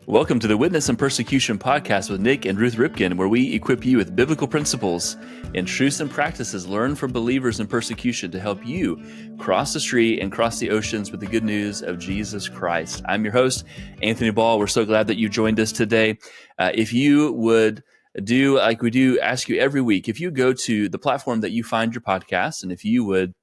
Welcome to the Witness and Persecution podcast with Nick and Ruth Ripken, where we equip you with biblical principles and truths and practices learned from believers in persecution to help you cross the street and cross the oceans with the good news of Jesus Christ. I'm your host, Anthony Ball. We're so glad that you joined us today. If you would do like we do ask you every week, if you go to the platform that you find your podcast, and if you would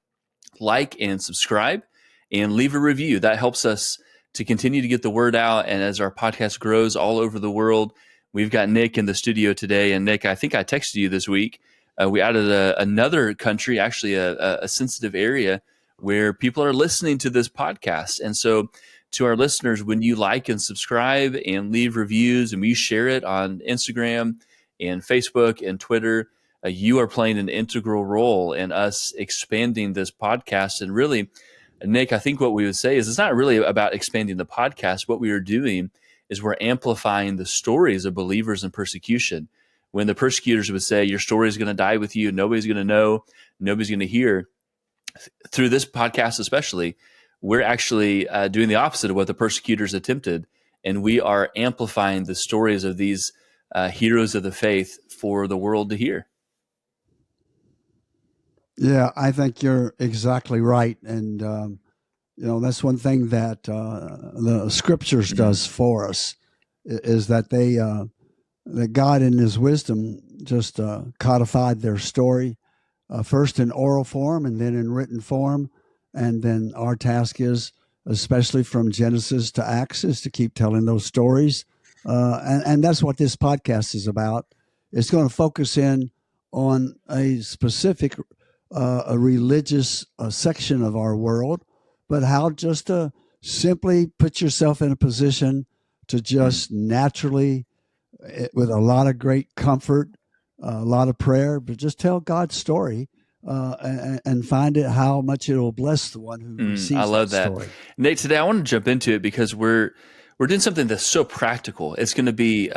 like and subscribe and leave a review, that helps us to continue to get the word out. And as our podcast grows all over the world, we've got Nick in the studio today. And Nick, I think I texted you this week. We added another country, actually a sensitive area where people are listening to this podcast. And so to our listeners, when you like and subscribe and leave reviews and we share it on Instagram and Facebook and Twitter, you are playing an integral role in us expanding this podcast. And really, Nick, I think what we would say is it's not really about expanding the podcast. What we are doing is we're amplifying the stories of believers in persecution. When the persecutors would say, your story is going to die with you, nobody's going to know, nobody's going to hear. Through this podcast especially, we're actually doing the opposite of what the persecutors attempted, and we are amplifying the stories of these heroes of the faith for the world to hear. Yeah, I think you're exactly right. And, that's one thing that the scriptures does for us is that that God in his wisdom just codified their story first in oral form and then in written form. And then our task is, especially from Genesis to Acts, is to keep telling those stories. And that's what this podcast is about. It's going to focus in on a specific a religious section of our world, but how just to simply put yourself in a position to just naturally, with a lot of great comfort, a lot of prayer, but just tell God's story and find it how much it will bless the one who receives. I love that story. Nate, today I want to jump into it because we're doing something that's so practical. It's going to be,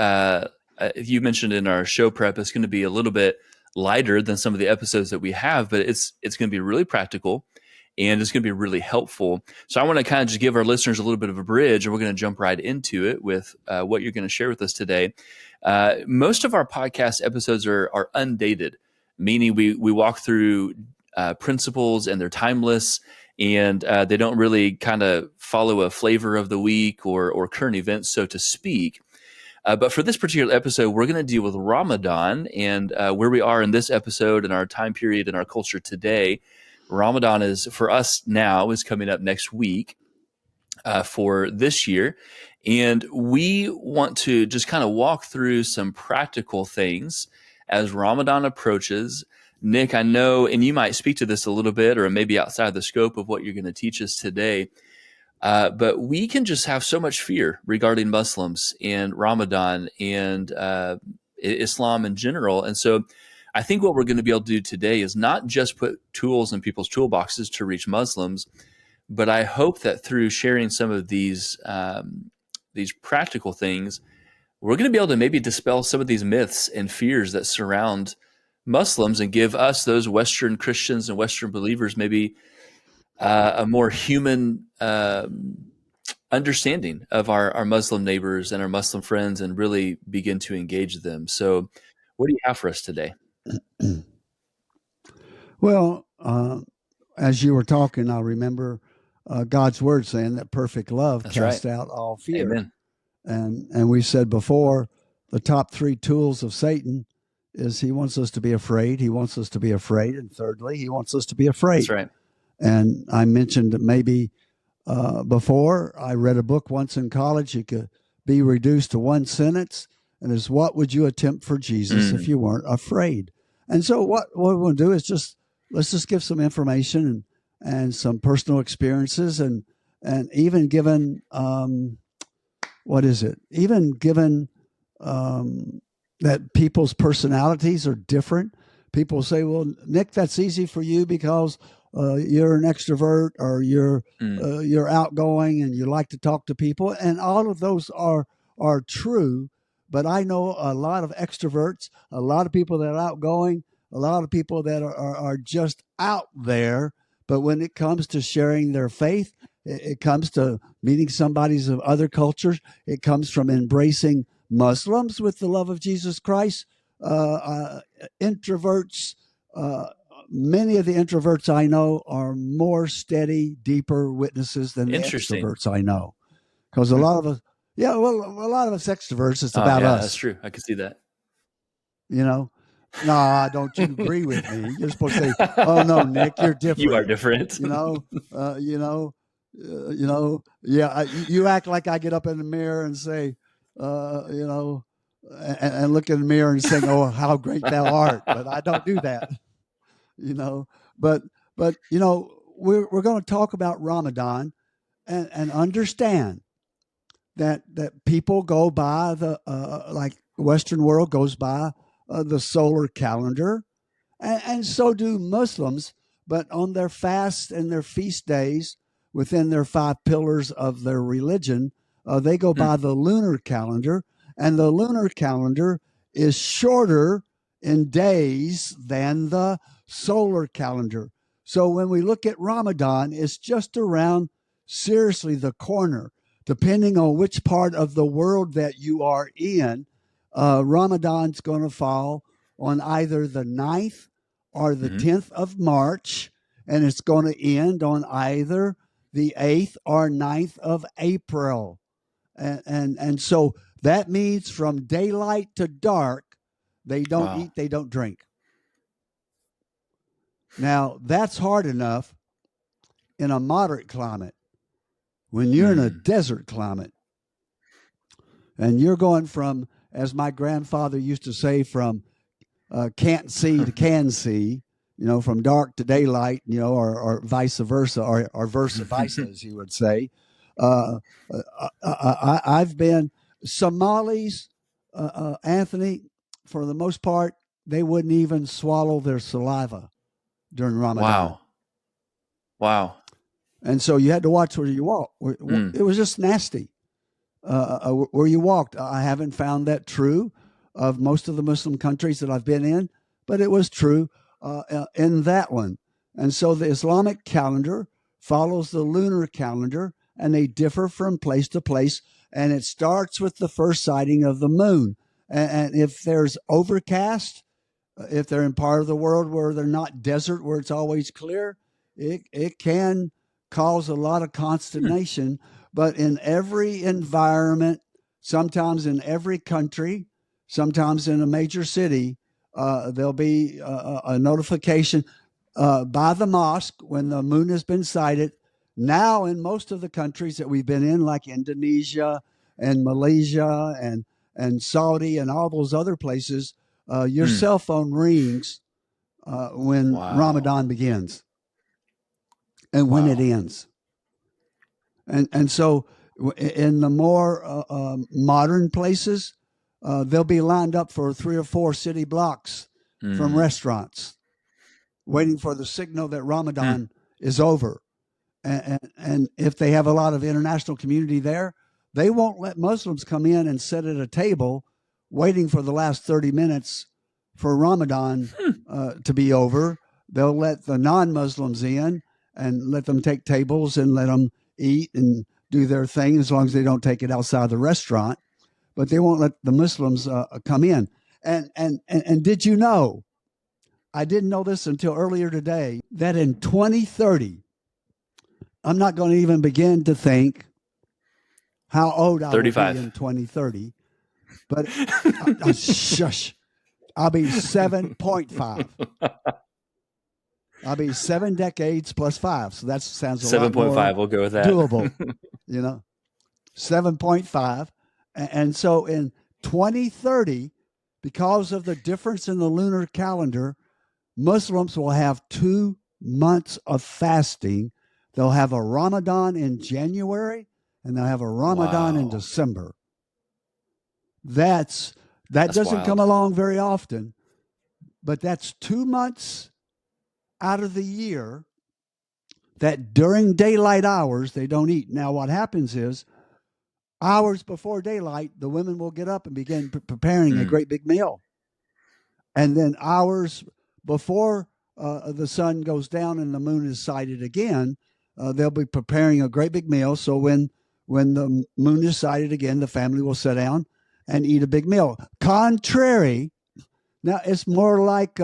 you mentioned in our show prep, it's going to be a little bit lighter than some of the episodes that we have, but it's going to be really practical and it's going to be really helpful. So I want to kind of just give our listeners a little bit of a bridge, and we're going to jump right into it with what you're going to share with us today. Most of our podcast episodes are undated, meaning we walk through principles and they're timeless, and they don't really kind of follow a flavor of the week or current events, so to speak. But for this particular episode, we're going to deal with Ramadan and where we are in this episode and our time period in our culture today. Ramadan is, for us now, is coming up next week for this year. And we want to just kind of walk through some practical things as Ramadan approaches. Nick, I know, and you might speak to this a little bit or maybe outside the scope of what you're going to teach us today, but we can just have so much fear regarding Muslims and Ramadan and Islam in general. And so I think what we're going to be able to do today is not just put tools in people's toolboxes to reach Muslims, but I hope that through sharing some of these practical things, we're going to be able to maybe dispel some of these myths and fears that surround Muslims and give us, those Western Christians and Western believers, maybe a more human understanding of our Muslim neighbors and our Muslim friends, and really begin to engage them. So what do you have for us today? Well, as you were talking, I remember God's word saying that perfect love casts out all fear. Amen. And we said before, the top three tools of Satan is he wants us to be afraid. He wants us to be afraid. And thirdly, he wants us to be afraid. That's right. And I mentioned that maybe before, I read a book once in college. It could be reduced to one sentence, and it's, what would you attempt for Jesus if you weren't afraid? And so what we want to do is let's just give some information and some personal experiences, and even given, even given that people's personalities are different. People say, well, Nick, that's easy for you because you're an extrovert, or you're outgoing and you like to talk to people. And all of those are true. But I know a lot of extroverts, a lot of people that are outgoing, a lot of people that are just out there. But when it comes to sharing their faith, It comes to meeting somebody's of other cultures. It comes from embracing Muslims with the love of Jesus Christ. Introverts, many of the introverts I know are more steady, deeper witnesses than the Interesting. extroverts I know. Because a lot of us, yeah, well, a lot of us extroverts, it's Oh, about yeah, that's us. true. I can see that. You know, nah, don't you agree with me? You're supposed to say, "Oh no, Nick, you're You are different." different. You know, yeah. You act like I get up in the mirror and say, you know, and look in the mirror and sing, "Oh, how great thou art," but I don't do that. You know, but we're going to talk about Ramadan and understand that people go by the like Western world goes by the solar calendar, and so do Muslims, but on their fasts and their feast days within their five pillars of their religion, they go Hmm. by the lunar calendar, and the lunar calendar is shorter in days than the solar calendar. So when we look at Ramadan, it's just around, seriously, the corner. Depending on which part of the world that you are in, Ramadan's going to fall on either the 9th or the Mhm. 10th of March, and it's going to end on either the 8th or 9th of April. And so that means from daylight to dark, they don't Wow. eat, they don't drink. Now, that's hard enough in a moderate climate. When you're in a desert climate and you're going from, as my grandfather used to say, from can't see to can see, from dark to daylight, or vice versa, or versa versa, as he would say. Uh, I've been Somalis, Anthony, for the most part, they wouldn't even swallow their saliva during Ramadan. Wow. Wow. And so you had to watch where you walk. It was just nasty where you walked. I haven't found that true of most of the Muslim countries that I've been in, but it was true in that one. And so the Islamic calendar follows the lunar calendar, and they differ from place to place. And it starts with the first sighting of the moon. And if there's overcast, if they're in part of the world where they're not desert, where it's always clear, it can cause a lot of consternation. But in every environment, sometimes in every country, sometimes in a major city, there'll be a notification by the mosque when the moon has been sighted. Now, in most of the countries that we've been in, like Indonesia and Malaysia and Saudi and all those other places, your cell phone rings when Wow. Ramadan begins and when it Wow. ends. And so in the more modern places, they'll be lined up for 3 or 4 city blocks from restaurants, waiting for the signal that Ramadan is over. And if they have a lot of international community there, they won't let Muslims come in and sit at a table waiting for the last 30 minutes for Ramadan to be over. They'll let the non-Muslims in and let them take tables and let them eat and do their thing, as long as they don't take it outside the restaurant. But they won't let the Muslims come in. And did you know, I didn't know this until earlier today, that in 2030, I'm not going to even begin to think how old I will be 35. in 2030, but shush, I'll be 7.5. I'll be 7 decades plus 5. So that sounds a lot more 7.5. We'll go with that. doable, 7.5. And so in 2030, because of the difference in the lunar calendar, Muslims will have 2 months of fasting. They'll have a Ramadan in January, and they'll have a Ramadan in December. That doesn't come along very often, but that's 2 months out of the year that during daylight hours they don't eat. Now what happens is, hours before daylight, the women will get up and begin preparing a great big meal. And then hours before the sun goes down and the moon is sighted again, they'll be preparing a great big meal. So when the moon is sighted again, the family will sit down and eat a big meal. Contrary, now it's more like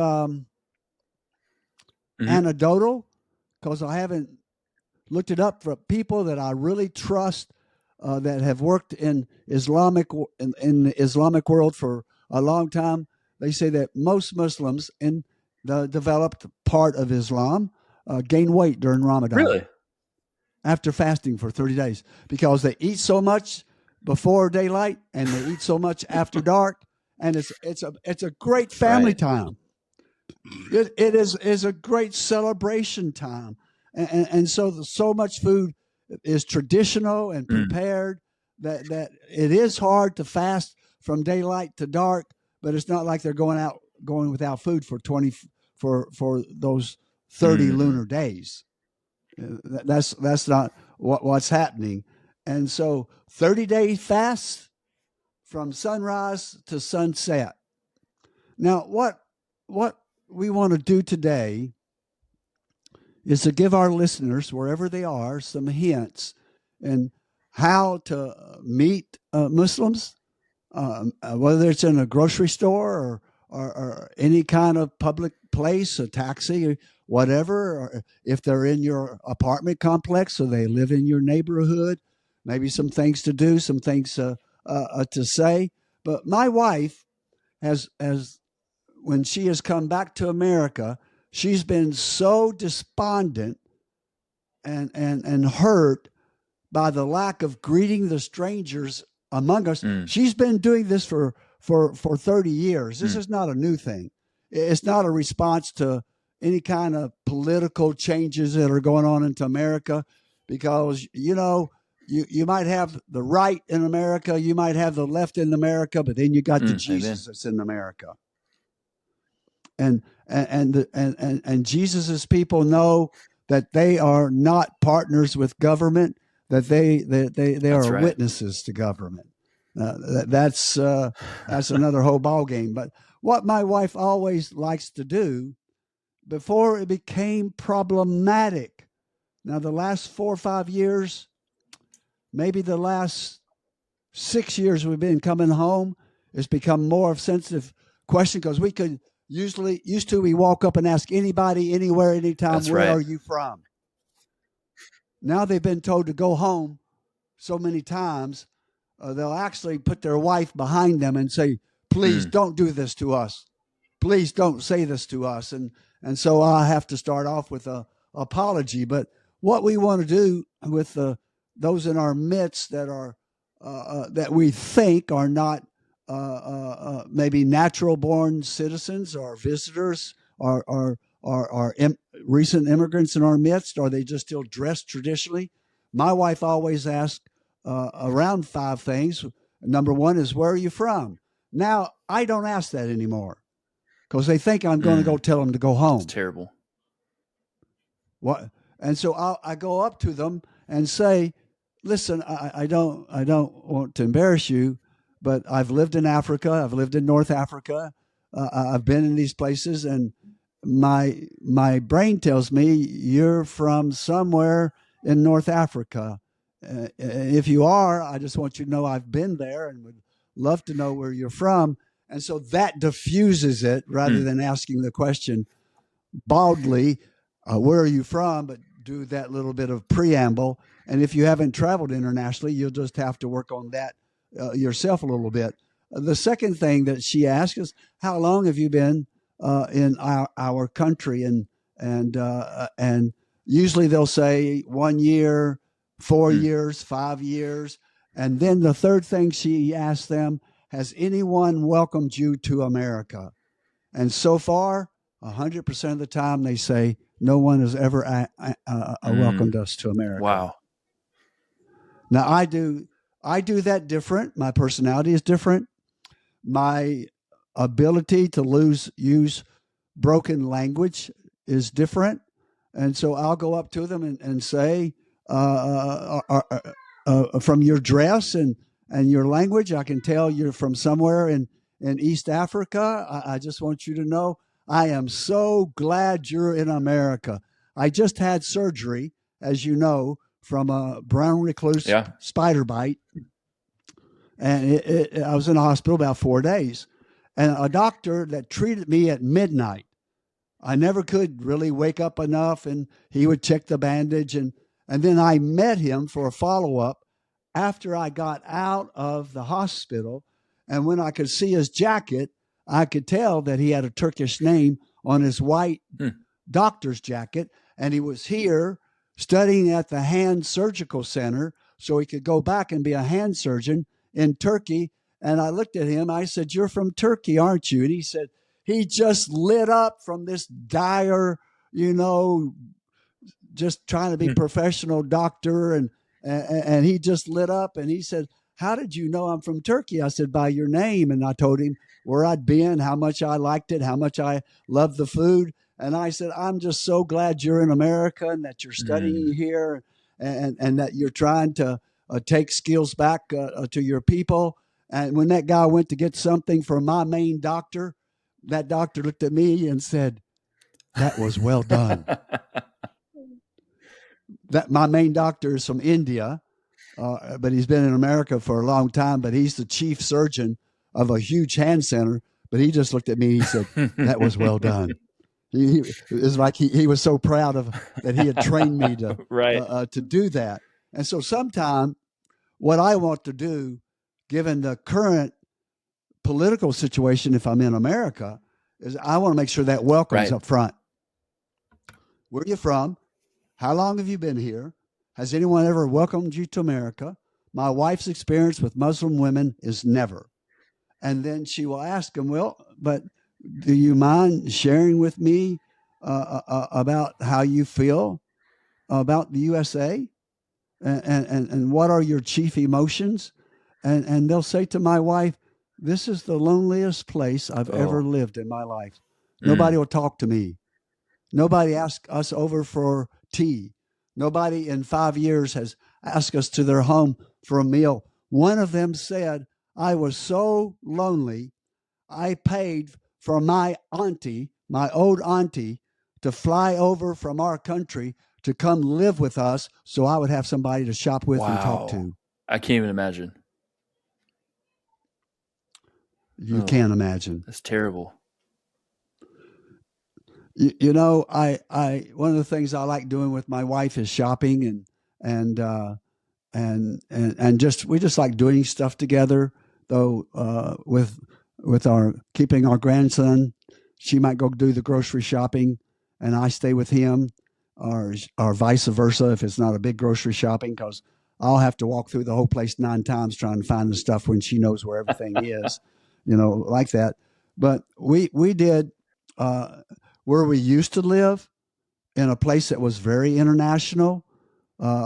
anecdotal, because I haven't looked it up, for people that I really trust that have worked in the Islamic world for a long time. They say that most Muslims in the developed part of Islam gain weight during Ramadan Really? after fasting for 30 days, because they eat so much before daylight and they eat so much after dark, and it's a great family Right. time. It is a great celebration time, and so much food is traditional and Mm. prepared that it is hard to fast from daylight to dark, but it's not like they're going without food for 20 for those 30 Mm. lunar days. That's not what's happening. And so 30-day fast from sunrise to sunset. Now, what we want to do today is to give our listeners, wherever they are, some hints and how to meet Muslims, whether it's in a grocery store or any kind of public place, a taxi, or whatever, or if they're in your apartment complex or they live in your neighborhood, maybe some things to do, some things to say. But my wife has when she has come back to America, she's been so despondent and hurt by the lack of greeting the strangers among us. Mm. She's been doing this for 30 years. This Mm. is not a new thing. It's not a response to any kind of political changes that are going on into America, because, you might have the right in America, you might have the left in America, but then you got the Amen. Jesus that's in America. And Jesus's people know that they are not partners with government, that they That's are right. witnesses to government. That's another whole ball game. But what my wife always likes to do, before it became problematic, now the last 4 or 5 years, maybe the last 6 years we've been coming home, it's become more of a sensitive question, because we could used to we walk up and ask anybody, anywhere, anytime, That's where right. are you from? Now they've been told to go home so many times, they'll actually put their wife behind them and say, please Mm. don't do this to us. Please don't say this to us. And so I have to start off with a apology. But what we want to do with those in our midst that are that we think are not maybe natural born citizens or visitors, or recent immigrants in our midst, are they just still dressed traditionally? My wife always asks around 5 things. Number 1 is, where are you from? Now, I don't ask that anymore, because they think I'm going to go tell them to go It's home. terrible. What? And so I go up to them and say, listen, I don't want to embarrass you, but I've lived in Africa. I've lived in North Africa. I've been in these places, and my brain tells me you're from somewhere in North Africa. If you are, I just want you to know I've been there and would love to know where you're from. And so that diffuses it, rather than asking the question baldly, where are you from? But do that little bit of preamble. And if you haven't traveled internationally, you'll just have to work on that yourself a little bit. The second thing that she asks is, how long have you been in our country? And usually they'll say 1 year, 4 years, 5 years. And then the third thing she asks them, has anyone welcomed you to America? And so far, 100% of the time they say, no one has ever welcomed us to America. Wow. Now I do that different. My personality is different. My ability to use broken language is different. And so I'll go up to them and say, from your dress and your language, I can tell you're from somewhere in East Africa. I just want you to know, I am so glad you're in America. I just had surgery as you know, from a brown recluse Yeah. spider bite. And I was in the hospital about 4 days. And a doctor that treated me at midnight, I never could really wake up enough, and he would check the bandage. And then I met him for a follow up after I got out of the hospital. And when I could see his jacket, I could tell that he had a Turkish name on his white doctor's jacket. And he was here studying at the Hand Surgical Center so he could go back and be a hand surgeon in Turkey. And I looked at him. I said, "You're from Turkey, aren't you?" And he said, he just lit up from this dire, just trying to be professional doctor. And he just lit up, and he said, "How did you know I'm from Turkey?" I said, "By your name." And I told him where I'd been, how much I liked it, how much I loved the food. And I said, "I'm just so glad you're in America and that you're studying here, and that you're trying to take skills back to your people." And when that guy went to get something from my main doctor, that doctor looked at me and said, "That was well done." That my main doctor is from India, but he's been in America for a long time. But he's the chief surgeon of a huge hand center. But he just looked at me and he said, "That was well done." It was like he was so proud of that he had trained me to Right. to do that. And so sometime what I want to do, given the current political situation, if I'm in America, is I want to make sure that welcome's Right. up front. Where are you from? How long have you been here? Has anyone ever welcomed you to America? My wife's experience with Muslim women is never. And then she will ask him, "Well, but do you mind sharing with me about how you feel about the USA? And what are your chief emotions?" And they'll say to my wife, "This is the loneliest place I've ever Oh. lived in my life. Nobody will talk to me. Nobody asks us over for tea. Nobody in 5 years has asked us to their home for a meal." One of them said, "I was so lonely, I paid for my auntie, my old auntie, to fly over from our country to come live with us so I would have somebody to shop with and talk Wow. to." I can't even imagine. You Oh, can't imagine. that's terrible. I one of the things I like doing with my wife is shopping, and and just we just like doing stuff together. Though with our keeping our grandson, she might go do the grocery shopping, and I stay with him, or vice versa if it's not a big grocery shopping, because I'll have to walk through the whole place 9 times trying to find the stuff when she knows where everything is, like that. But we did where we used to live in a place that was very international. And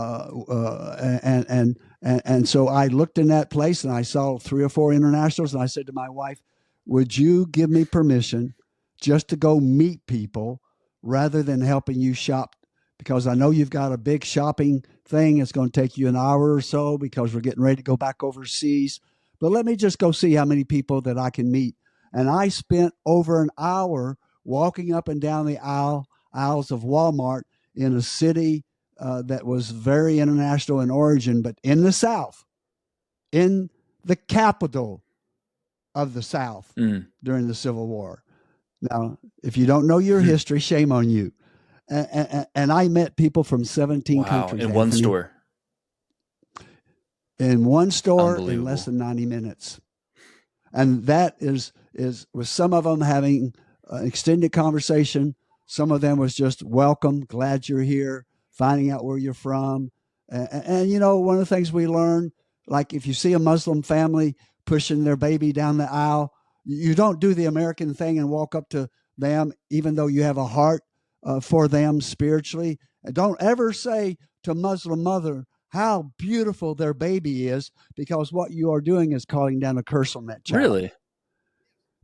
so I looked in that place and I saw 3 or 4 internationals, and I said to my wife, "Would you give me permission just to go meet people rather than helping you shop? Because I know you've got a big shopping thing. It's going to take you an hour or so because we're getting ready to go back overseas. But let me just go see how many people that I can meet." And I spent over an hour walking up and down the aisles of Walmart in a city that was very international in origin, but in the South, in the capital of the South during the Civil War. Now, if you don't know your history, shame on you. And I met people from 17 countries. In one store. In one store in less Unbelievable. than 90 minutes. And that is with some of them having an extended conversation. Some of them was just welcome, glad you're here, finding out where you're from. And one of the things we learn, like if you see a Muslim family pushing their baby down the aisle, you don't do the American thing and walk up to them, even though you have a heart for them spiritually. And don't ever say to a Muslim mother how beautiful their baby is, because what you are doing is calling down a curse on that child. Really?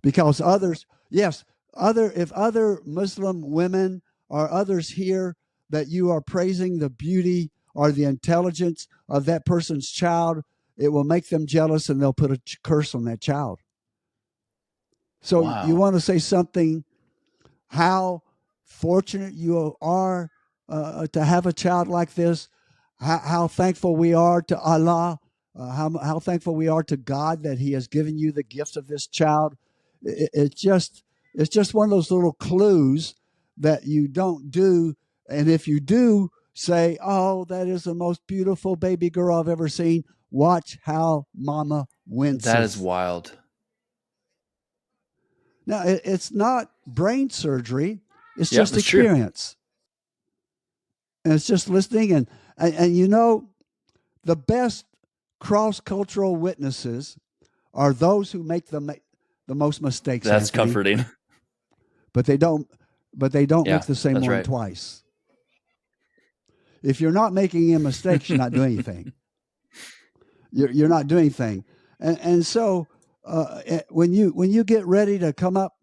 Because if other Muslim women or others hear that you are praising the beauty or the intelligence of that person's child, it will make them jealous and they'll put a curse on that child. So you Wow. want to say something, how fortunate you are to have a child like this, how thankful we are to Allah, how thankful we are to God that He has given you the gift of this child. It's just one of those little clues that you don't do, and if you do say, "Oh, that is the most beautiful baby girl I've ever seen," watch how Mama That is winces. wild. Now, it's not brain surgery; it's Yeah, just that's true. experience, and it's just listening. And you know, the best cross cultural witnesses are those who make the most mistakes, That's Anthony, comforting. but they don't Yeah, make the same that's one right. twice. If you're not making any mistakes, you're not doing anything. You're not doing anything. And so when you get ready to come up,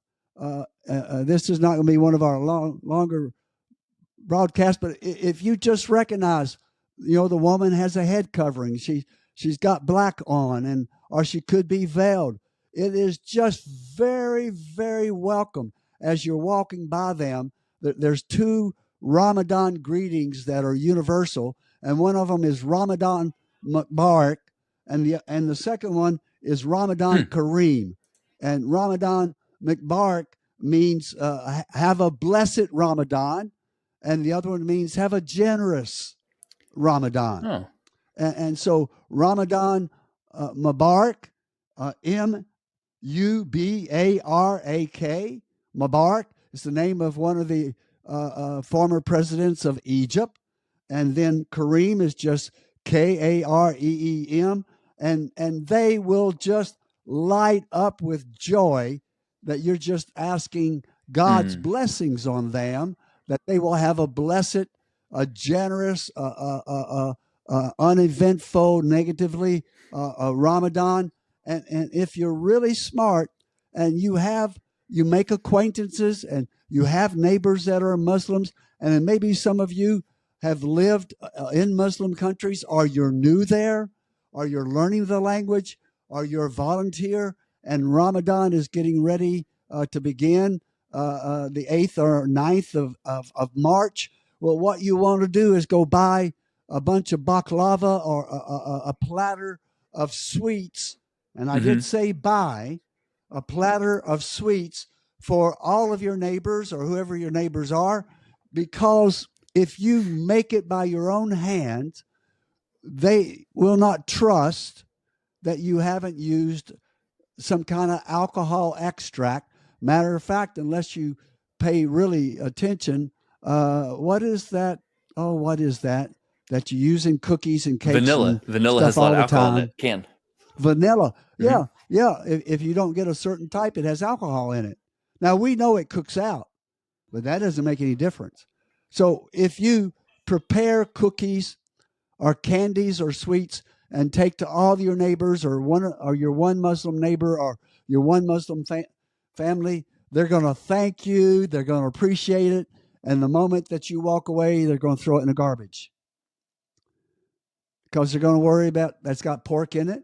this is not going to be one of our longer broadcast, but if you just recognize, you know, the woman has a head covering, she's got black on, and or she could be veiled. It is just very, very welcome as you're walking by them. There's two Ramadan greetings that are universal, and one of them is Ramadan Mubarak, and the second one is Ramadan Hmm. Kareem, and Ramadan Mubarak means have a blessed Ramadan, and the other one means have a generous Ramadan. Oh. And so Ramadan Mubarak, Mubarak, Mubarak is the name of one of the former presidents of Egypt. And then Kareem is just Kareem. And they will just light up with joy that you're just asking God's Hmm. blessings on them, that they will have a blessed, a generous, uneventful, negatively Ramadan. And if you're really smart and you make acquaintances and you have neighbors that are Muslims, and then maybe some of you have lived in Muslim countries, or you're new there, or you're learning the language, or you're a volunteer, and Ramadan is getting ready to begin the 8th or 9th of March. Well, what you want to do is go buy a bunch of baklava or a platter of sweets. And I did Mm-hmm. say buy a platter of sweets for all of your neighbors or whoever your neighbors are, because if you make it by your own hand, they will not trust that you haven't used some kind of alcohol extract. Matter of fact, unless you pay really attention, what is that? Oh, what is that you use in cookies and cakes Vanilla. and Vanilla has stuff a lot all of the alcohol in it. time? Can. Vanilla. Mm-hmm. Yeah, yeah. If you don't get a certain type, it has alcohol in it. Now we know it cooks out, but that doesn't make any difference. So if you prepare cookies or candies or sweets and take to all your neighbors or your one Muslim neighbor or your one Muslim family, they're going to thank you. They're going to appreciate it. And the moment that you walk away, they're going to throw it in the garbage because they're going to worry about that's got pork in it,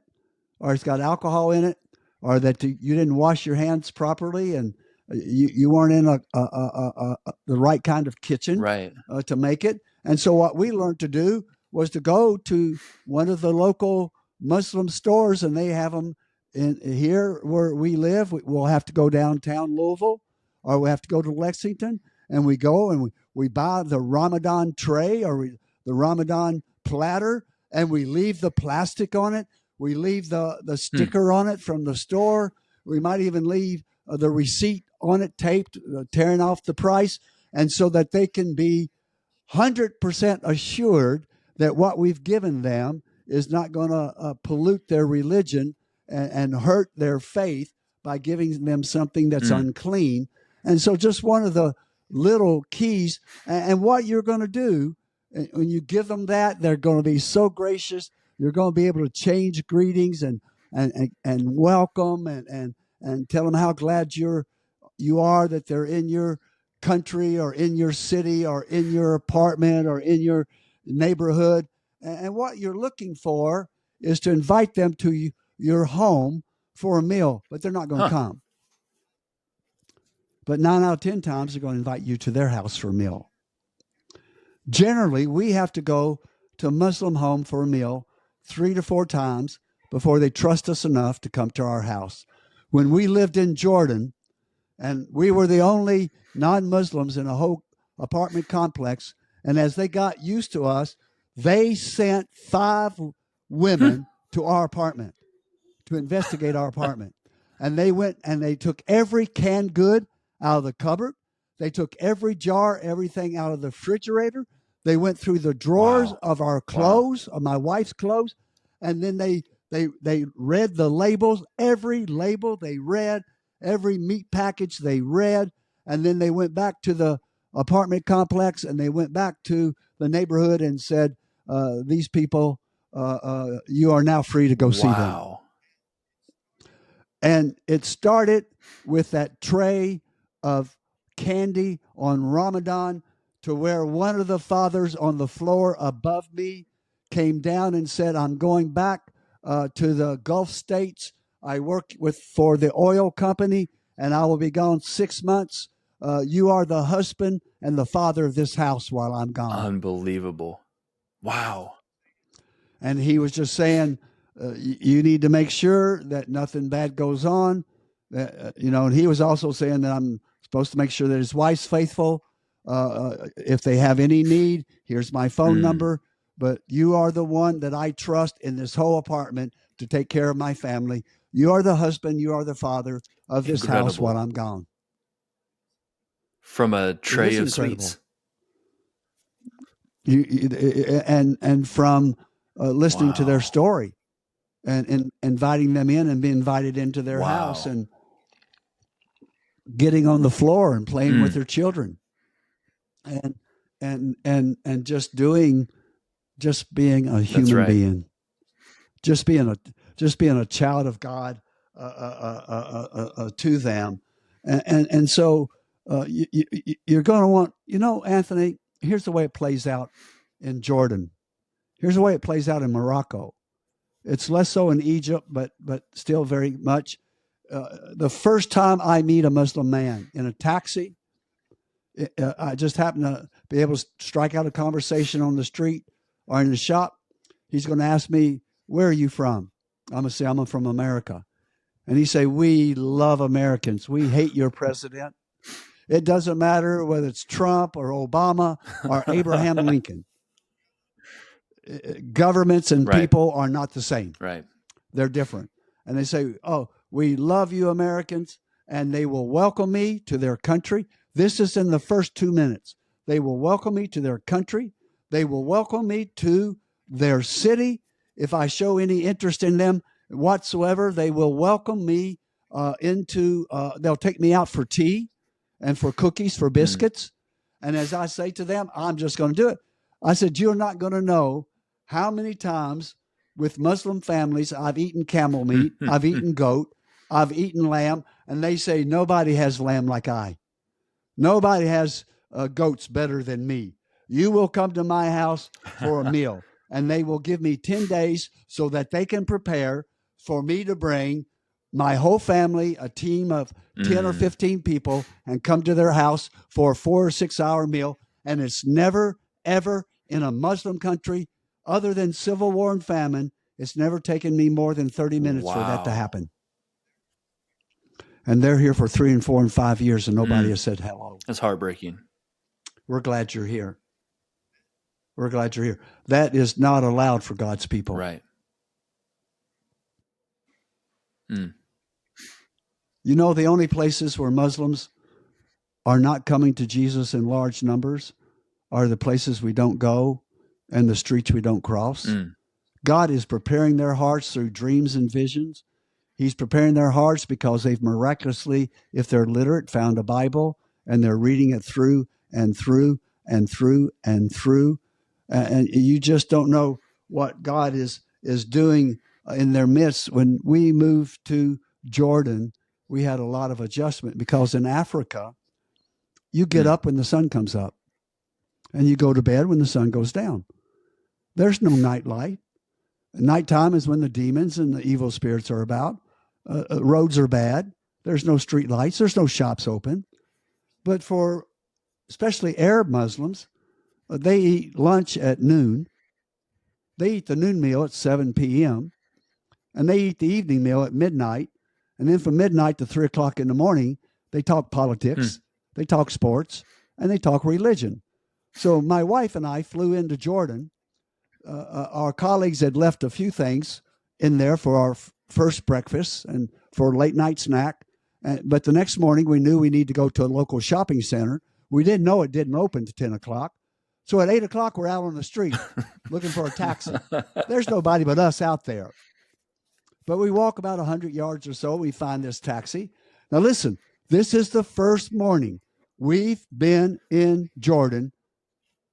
or it's got alcohol in it, or that you didn't wash your hands properly and you weren't in the right kind of kitchen Right. to make it. And so what we learned to do was to go to one of the local Muslim stores, and they have them in here where we live. We'll have to go downtown Louisville, or we have to go to Lexington, and we go and we buy the Ramadan tray or the Ramadan platter, and we leave the plastic on it. We leave the Hmm. sticker on it from the store. We might even leave the receipt on it taped, tearing off the price, and so that they can be 100% assured that what we've given them is not going to pollute their religion and hurt their faith by giving them something that's Hmm. unclean. And so, just one of the little keys, and what you're going to do when you give them that, they're going to be so gracious. You're going to be able to change greetings and welcome and tell them how glad you are that they're in your country or in your city or in your apartment or in your neighborhood. And what you're looking for is to invite them to your home for a meal, but they're not going to Huh. come. But 9 out of 10 times they're going to invite you to their house for a meal. Generally, we have to go to a Muslim home for a meal 3 to 4 times before they trust us enough to come to our house. When we lived in Jordan, and we were the only non-Muslims in a whole apartment complex, and as they got used to us, they sent 5 women to our apartment to investigate our apartment. And they went and they took every canned good out of the cupboard. They took every jar, everything out of the refrigerator. They went through the drawers Wow. of our clothes, of my wife's clothes, and then they read the labels. Every label they read, every meat package they read, and then they went back to the apartment complex and they went back to the neighborhood and said, "These people, you are now free to go see them." Wow. And it started with that tray of candy on Ramadan, to where one of the fathers on the floor above me came down and said, "I'm going back to the Gulf states. I work for the oil company, and I will be gone 6 months. You are the husband and the father of this house while I'm gone." Unbelievable. Wow. And he was just saying, you need to make sure that nothing bad goes on. And he was also saying that I'm supposed to make sure that his wife's faithful. If they have any need, here's my phone number. But you are the one that I trust in this whole apartment to take care of my family. You are the husband, you are the father of this house while I'm gone. From a tray of incredible. sweets. And from listening to their story and inviting them in and being invited into their house and getting on the floor and playing with their children and just being a human being, just being a child of God to them. And so you're going to want, Anthony, here's the way it plays out in Jordan. Here's the way it plays out in Morocco. It's less so in Egypt, but still very much. The first time I meet a Muslim man in a taxi, I just happen to be able to strike out a conversation on the street or in the shop. He's going to ask me, "Where are you from?" I'm going to say, "I'm from America." And he say, "We love Americans. We hate your president. It doesn't matter whether it's Trump or Obama or Abraham Lincoln. Governments and people are not the same. Right. They're different." And they say, "Oh, we love you, Americans." And they will welcome me to their country. This is in the first 2 minutes. They will welcome me to their country. They will welcome me to their city. If I show any interest in them whatsoever, they will welcome me they'll take me out for tea and for cookies, for biscuits. And as I say to them, I'm just going to do it. I said, "You're not going to know how many times with Muslim families I've eaten camel meat, I've eaten goat, I've eaten lamb," and they say, "Nobody has lamb like I. Nobody has goats better than me. You will come to my house for a meal." And they will give me 10 days so that they can prepare for me to bring my whole family, a team of 10 or 15 people, and come to their house for a 4 or 6 hour meal. And it's never, ever in a Muslim country, other than civil war and famine, it's never taken me more than 30 minutes for that to happen. And they're here for 3 and 4 and 5 years, and nobody has said hello. That's heartbreaking. We're glad you're here. We're glad you're here. That is not allowed for God's people. Right. The only places where Muslims are not coming to Jesus in large numbers are the places we don't go and the streets we don't cross. God is preparing their hearts through dreams and visions. He's preparing their hearts because they've miraculously, if they're literate, found a Bible and they're reading it through and through and through and through. And you just don't know what God is doing in their midst. When we moved to Jordan, we had a lot of adjustment because in Africa, you get up when the sun comes up and you go to bed when the sun goes down. There's no night light. Nighttime is when the demons and the evil spirits are about. Roads are bad. There's no street lights. There's no shops open. But for especially Arab Muslims, They eat lunch at noon. They eat the noon meal at 7 p.m. And they eat the evening meal at midnight. And then from midnight to 3 o'clock in the morning, they talk politics, they talk sports, and they talk religion. So my wife and I flew into Jordan. Our colleagues had left a few things in there for our first breakfast and for a late night snack. But the next morning, we knew we needed to go to a local shopping center. We didn't know it didn't open to 10 o'clock. So at 8 o'clock, we're out on the street looking for a taxi. There's nobody but us out there. But we walk about 100 yards or so. We find this taxi. Now, listen, this is the first morning. We've been in Jordan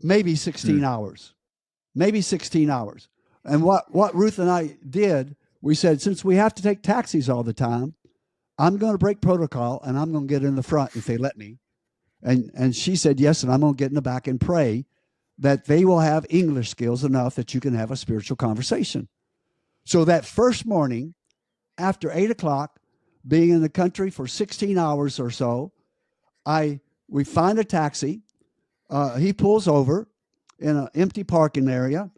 maybe 16 hours. Maybe 16 hours. And what Ruth and I did, we said, since we have to take taxis all the time, I'm going to break protocol and I'm going to get in the front if they let me. And she said yes, and I'm going to get in the back and pray that they will have English skills enough that you can have a spiritual conversation. So that first morning, after 8 o'clock, being in the country for 16 hours or so, we find a taxi. He pulls over in an empty parking area.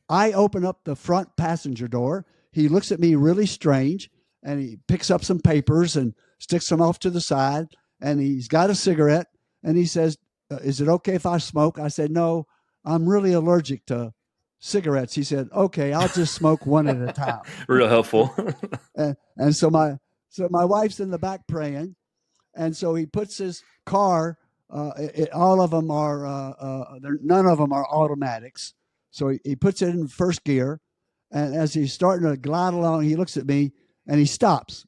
I open up the front passenger door. He looks at me really strange, and he picks up some papers and sticks them off to the side, and he's got a cigarette, and he says, is it okay if I smoke? I said, no, I'm really allergic to cigarettes. He said, okay, I'll just smoke one at a time. Real helpful. and so my wife's in the back praying, and so he puts his car. All of them are none of them are automatics. So he puts it in first gear, and as he's starting to glide along, he looks at me and he stops,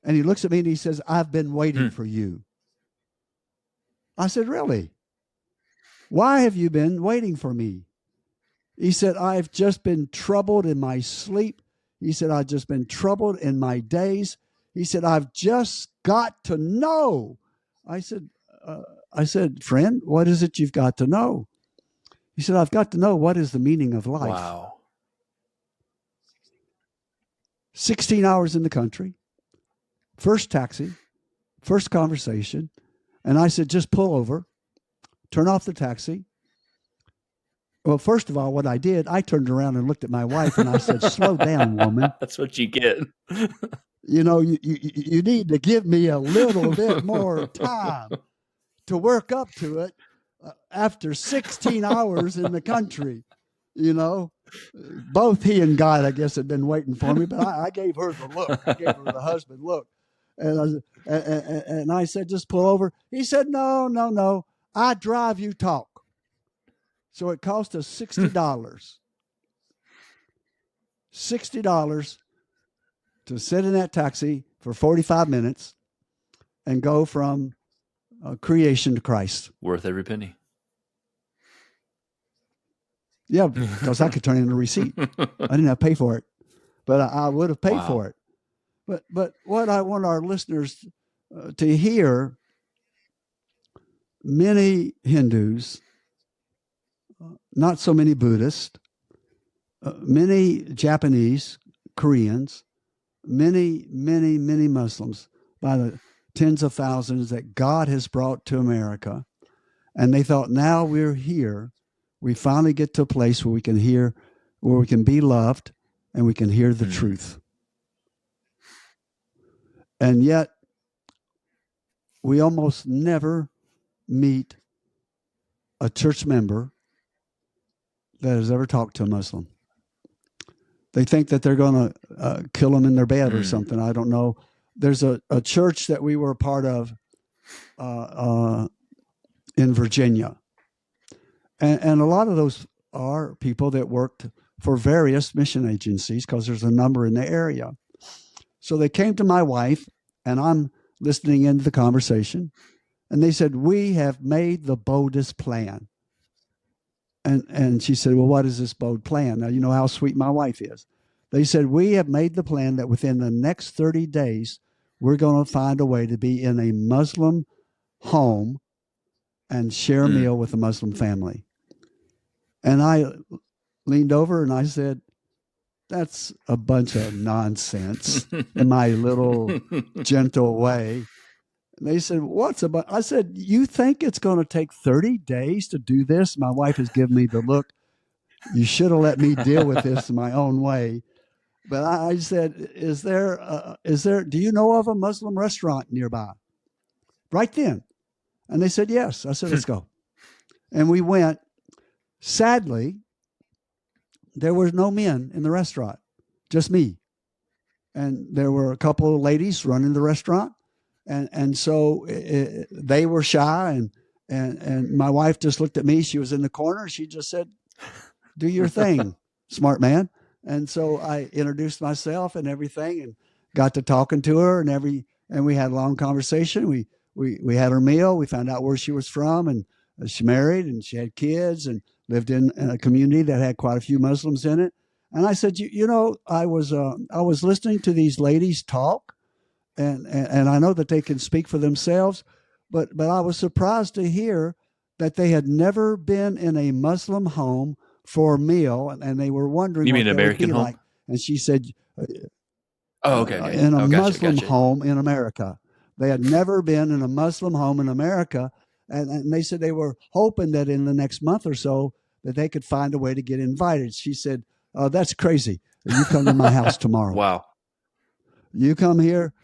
and he looks at me and he says, "I've been waiting for you." I said, "Really? Why have you been waiting for me?" He said, "I've just been troubled in my sleep." He said, "I've just been troubled in my days." He said, "I've just got to know." I said, "Friend, what is it you've got to know?" He said, "I've got to know what is the meaning of life." Wow. 16 hours in the country, first taxi, first conversation. And I said, "Just pull over, turn off the taxi." Well, first of all, what I did, I turned around and looked at my wife and I said, "Slow down, woman. That's what you get. You know, you need to give me a little bit more time to work up to it after 16 hours in the country." You know, both he and God, I guess, had been waiting for me, but I gave her the look. I gave her the husband look. And I said, "Just pull over." He said, No. I drive, you talk. So it cost us $60. $60 to sit in that taxi for 45 minutes and go from creation to Christ. Worth every penny. Yeah, because I could turn in a receipt. I didn't have to pay for it, but I would have paid for it. But what I want our listeners to hear, many Hindus, not so many Buddhists, many Japanese, Koreans, many Muslims, by the tens of thousands that God has brought to America. And they thought, now we're here. We finally get to a place where we can hear, where we can be loved and we can hear the truth. And yet, we almost never meet a church member that has ever talked to a Muslim. They think that they're going to kill them in their bed or something. I don't know. There's a church that we were a part of in Virginia. And a lot of those are people that worked for various mission agencies because there's a number in the area. So they came to my wife, and I'm listening into the conversation, and they said, "We have made the boldest plan." And she said, "Well, what is this bold plan?" Now, you know how sweet my wife is. They said, "We have made the plan that within the next 30 days, we're going to find a way to be in a Muslim home and share a meal with a Muslim family." And I leaned over and I said, "That's a bunch of nonsense," in my little gentle way. And they said, what's about? I said, you think it's going to take 30 days to do this? My wife has given me the look. You should have let me deal with this in my own way. But I said, is there, do you know of a Muslim restaurant nearby? Right then. And they said, yes. I said, let's go. And we went. Sadly, there were no men in the restaurant, just me. And there were a couple of ladies running the restaurant. And so they were shy. And my wife just looked at me. She was in the corner. She just said, do your thing, smart man. And so I introduced myself and everything and got to talking to her and we had a long conversation. We had her meal. We found out where she was from, and she married and she had kids and lived in a community that had quite a few Muslims in it. And I said, I was listening to these ladies talk, and I know that they can speak for themselves, but I was surprised to hear that they had never been in a Muslim home for a meal, and they were wondering You what mean that American would be home? like. And she said, Oh, okay. in a Oh, Muslim gotcha. home in America. They had never been in a Muslim home in America. And they said they were hoping that in the next month or so that they could find a way to get invited. She said, oh, that's crazy. You come to my house tomorrow. Wow. You come here,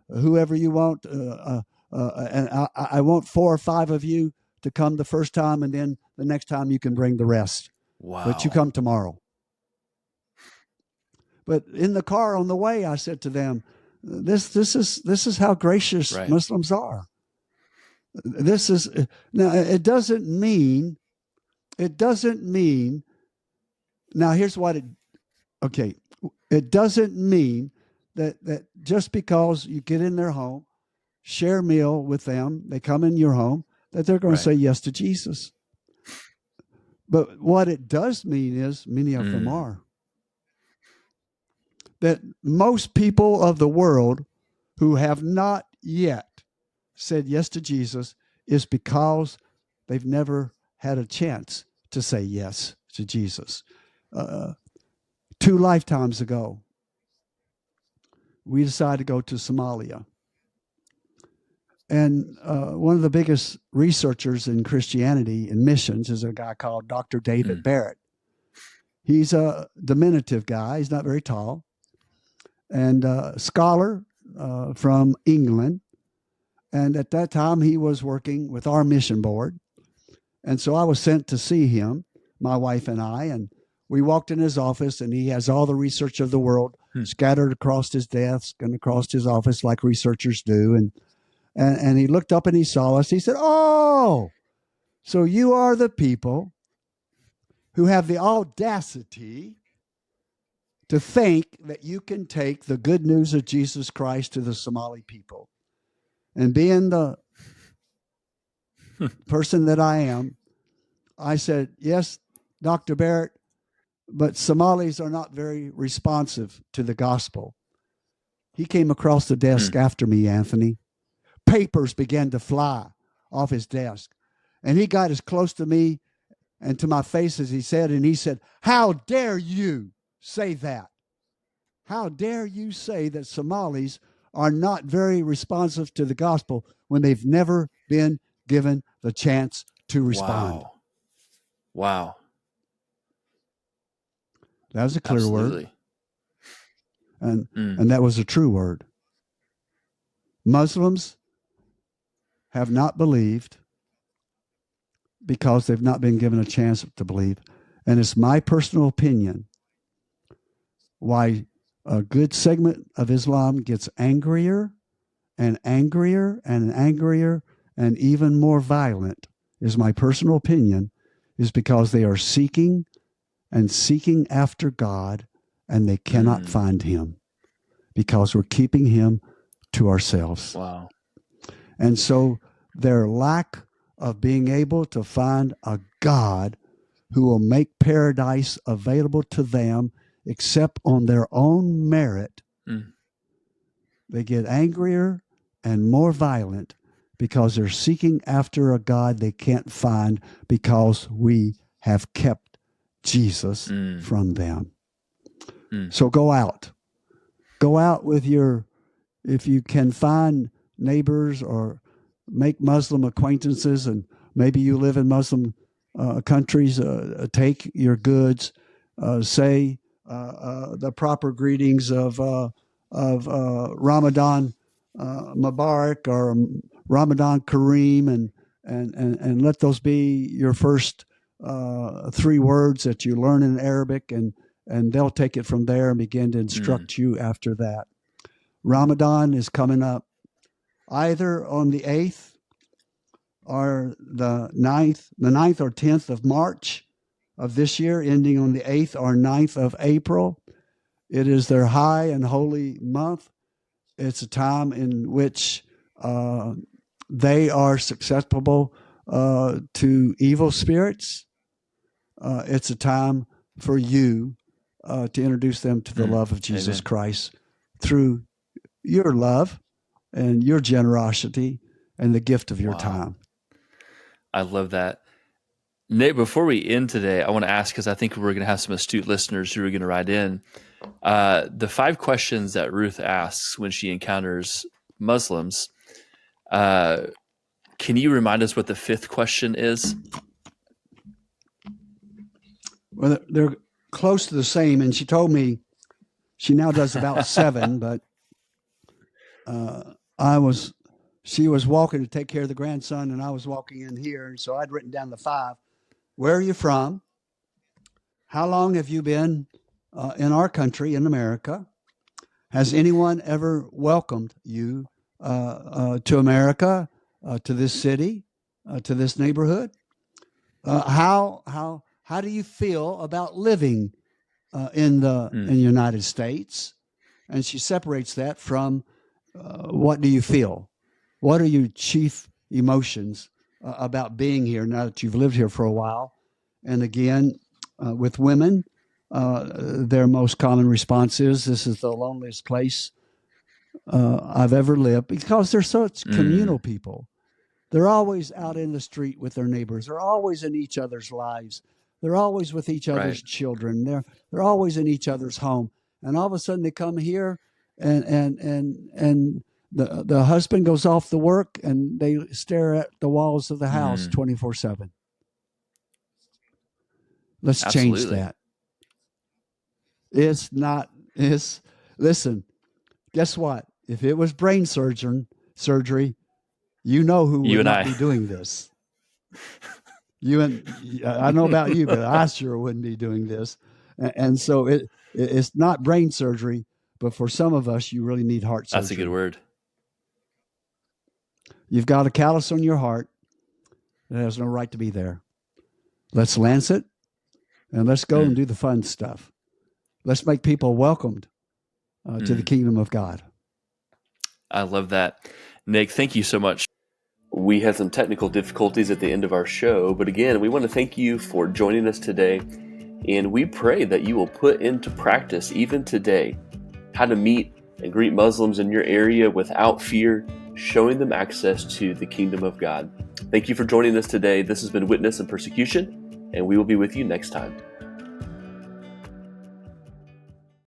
whoever you want. And I want 4 or 5 of you to come the first time, and then the next time you can bring the rest. Wow. But you come tomorrow. But in the car on the way, I said to them, this is how gracious Right. Muslims are. This is now. It doesn't mean. Now here's what it. Okay, it doesn't mean that just because you get in their home, share a meal with them, they come in your home, that they're going to say yes to Jesus. But what it does mean is many of them are. That most people of the world who have not yet said yes to Jesus is because they've never had a chance to say yes to Jesus. 2 lifetimes ago, we decided to go to Somalia. And one of the biggest researchers in Christianity and missions is a guy called Dr. David Barrett. He's a diminutive guy. He's not very tall. And a scholar from England. And at that time, he was working with our mission board. And so I was sent to see him, my wife and I. And we walked in his office, and he has all the research of the world scattered across his desk and across his office like researchers do. And he looked up and he saw us. He said, oh, so you are the people who have the audacity to think that you can take the good news of Jesus Christ to the Somali people. And being the person that I am, I said, yes, Dr. Barrett, but Somalis are not very responsive to the gospel. He came across the desk after me, Anthony. Papers began to fly off his desk. And he got as close to me and to my face as he said, how dare you say that? How dare you say that Somalis are not very responsive to the gospel when they've never been given the chance to respond? Wow. That was a clear Absolutely. word. And that was a true word. Muslims have not believed because they've not been given a chance to believe. And it's my personal opinion why a good segment of Islam gets angrier and angrier and angrier and even more violent, is my personal opinion, is because they are seeking and seeking after God, and they cannot find him because we're keeping him to ourselves. Wow. And so their lack of being able to find a God who will make paradise available to them except on their own merit, they get angrier and more violent because they're seeking after a God they can't find because we have kept Jesus from them. So go out with if you can find neighbors or make Muslim acquaintances, and maybe you live in Muslim countries, take your goods, say the proper greetings of Ramadan Mubarak or Ramadan Kareem, and let those be your first 3 words that you learn in Arabic, and they'll take it from there and begin to instruct you after that. Ramadan is coming up either on the 8th or the 9th or 10th of March of this year, ending on the 8th or 9th of April. It is their high and holy month. It's a time in which they are susceptible to evil spirits. It's a time for you to introduce them to the love of Jesus Amen. Christ through your love and your generosity and the gift of your time. I love that. Nate, before we end today, I want to ask, because I think we're going to have some astute listeners who are going to write in, the 5 questions that Ruth asks when she encounters Muslims. Can you remind us what the 5th question is? Well, they're close to the same, and she told me she now does about 7, but she was walking to take care of the grandson, and I was walking in here, and so I'd written down the 5. Where are you from? How long have you been in our country, in America? Has anyone ever welcomed you to America, to this city, to this neighborhood? How do you feel about living in the United States? And she separates that from what do you feel? What are your chief emotions about being here now that you've lived here for a while? And again, with women, their most common response is, this is the loneliest place I've ever lived, because they're such communal people. They're always out in the street with their neighbors. They're always in each other's lives. They're always with each other's children. They're always in each other's home. And all of a sudden they come here, and the husband goes off to work, and they stare at the walls of the house 24/7. Let's change that. Listen, guess what? If it was brain surgery, you know who would not be doing this. I know about you, but I sure wouldn't be doing this. And so it's not brain surgery, but for some of us, you really need heart surgery. That's a good word. You've got a callus on your heart that has no right to be there. Let's lance it, and let's go and do the fun stuff. Let's make people welcomed to the kingdom of God. I love that. Nick, thank you so much. We had some technical difficulties at the end of our show, but again, we want to thank you for joining us today, and we pray that you will put into practice, even today, how to meet and greet Muslims in your area without fear, showing them access to the kingdom of God. Thank you for joining us today. This has been Witness and Persecution, and we will be with you next time.